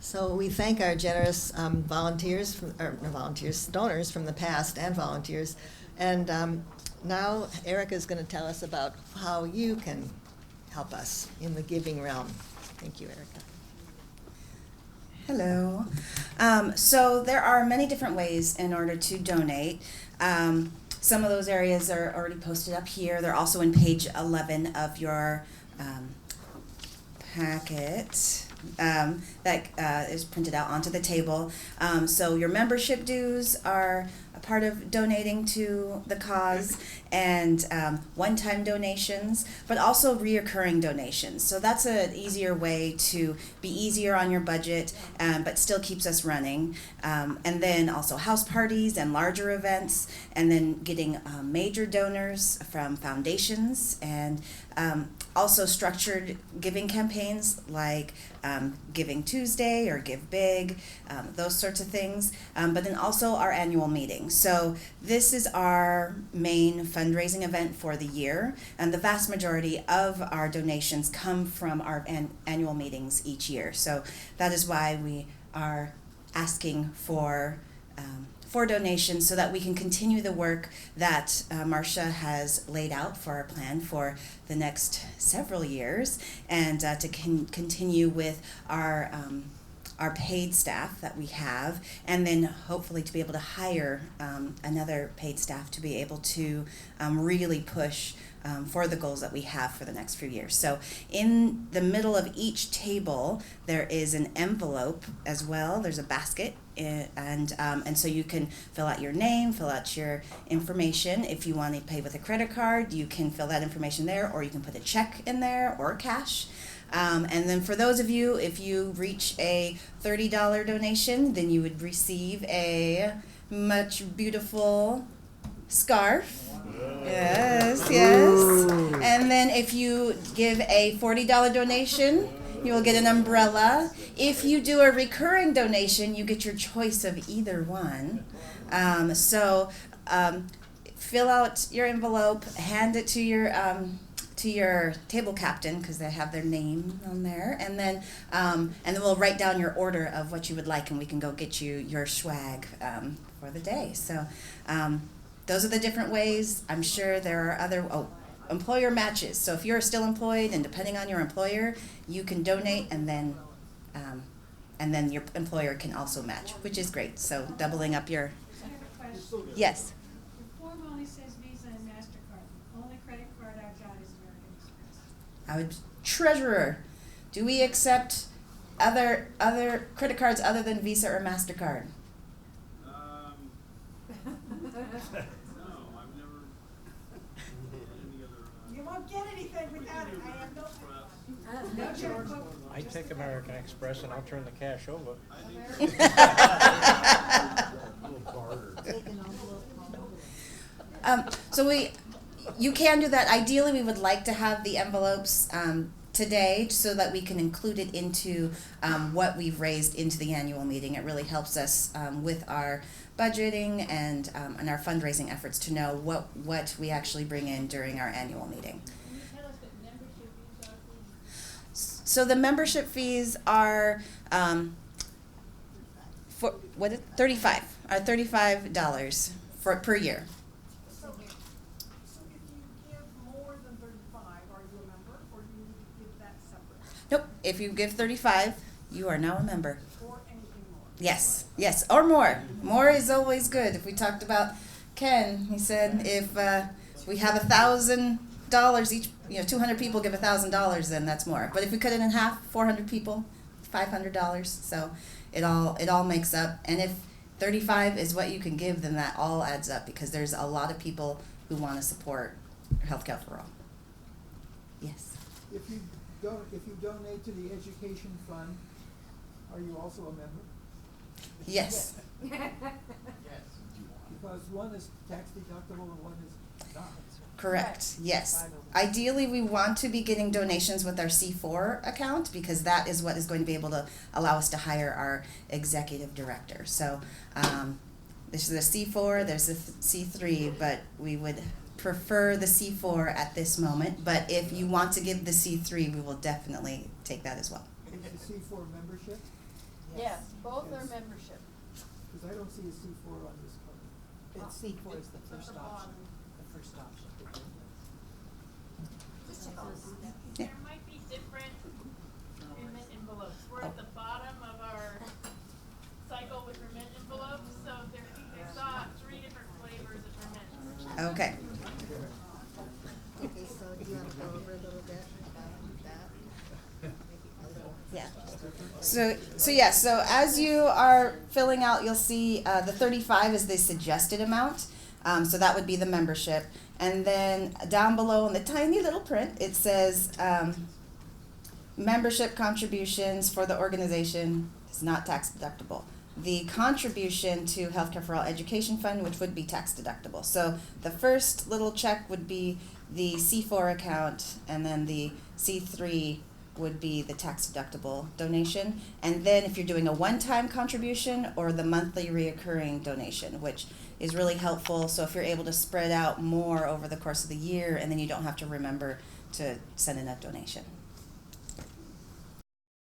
So we thank our generous donors from the past and volunteers. And now Erica is going to tell us about how you can help us in the giving realm. Thank you, Erica. Hello. So there are many different ways in order to donate. Some of those areas are already posted up here. They're also in page 11 of your packet that is printed out onto the table. So your membership dues are a part of donating to the cause, and one-time donations, but also reoccurring donations. So that's an easier way to be easier on your budget, but still keeps us running. And then also house parties and larger events, and then getting major donors from foundations, and also structured giving campaigns like Giving Tuesday or Give Big, those sorts of things. But then also our annual meeting. So this is our main fundraising event for the year, and the vast majority of our donations come from our annual meetings each year. So that is why we are asking for donations, so that we can continue the work that Marcia has laid out for our plan for the next several years, and to continue with our paid staff that we have, and then hopefully to be able to hire another paid staff to be able to really push for the goals that we have for the next few years. So in the middle of each table, there is an envelope as well. There's a basket, and so you can fill out your name, fill out your information. If you want to pay with a credit card, you can fill that information there, or you can put a check in there or cash. And then for those of you, if you reach a $30 donation, then you would receive a much beautiful scarf. Yes, yes. And then if you give a $40 donation, you will get an umbrella. If you do a recurring donation, you get your choice of either one. So fill out your envelope, hand it to your table captain, because they have their name on there, and then we'll write down your order of what you would like, and we can go get you your swag for the day. So those are the different ways. I'm sure there are other employer matches. So if you're still employed, and depending on your employer, you can donate, and then your employer can also match, which is great. So doubling up your. I have a question. Yes. The form only says Visa and MasterCard. The only credit card I've got is American Express. I would. Treasurer, do we accept other credit cards other than Visa or MasterCard? No, I've never any other. You won't get anything without it. I have no checkbook. I take American Express and I'll turn the cash over. So you can do that. Ideally, we would like to have the envelopes today, so that we can include it into what we've raised into the annual meeting. It really helps us with our budgeting and our fundraising efforts to know what we actually bring in during our annual meeting. Can you tell us what membership fees are, please? So the membership fees are for $35 per year. So if you give more than 35, are you a member, or do you need to give that separate? Nope. If you give 35, you are now a member. Or anything more? Yes, or more. More is always good. If we talked about Ken, he said if we have $1,000 each, 200 people give $1,000, then that's more. But if we cut it in half, 400 people, $500. So it all makes up. And if 35 is what you can give, then that all adds up, because there's a lot of people who want to support Healthcare for All. Yes. If you donate to the education fund, are you also a member? Yes. Because one is tax deductible and one is not. Correct. Yes. Ideally, we want to be getting donations with our C4 account, because that is what is going to be able to allow us to hire our executive director. So this is the C4, there's the C3, but we would prefer the C4 at this moment. But if you want to give the C3, we will definitely take that as well. Is the C4 membership? Yes, both are membership. Because I don't see a C4 on this card. It's C4 is the It's at first the option, bottom. the first option. Yeah. There might be different remit envelopes. We're at the bottom of our cycle with remit envelopes, so they saw 3 different flavors of remit. Okay. Okay, so do you want to go over a little bit about that? Yeah. So as you are filling out, you'll see the 35 is the suggested amount. So that would be the membership. And then down below in the tiny little print, it says membership contributions for the organization is not tax deductible. The contribution to Healthcare for All Education Fund, which would be tax deductible. So the first little check would be the C4 account, and then the C3 would be the tax deductible donation. And then if you're doing a one-time contribution or the monthly reoccurring donation, which is really helpful. So if you're able to spread out more over the course of the year, and then you don't have to remember to send in a donation.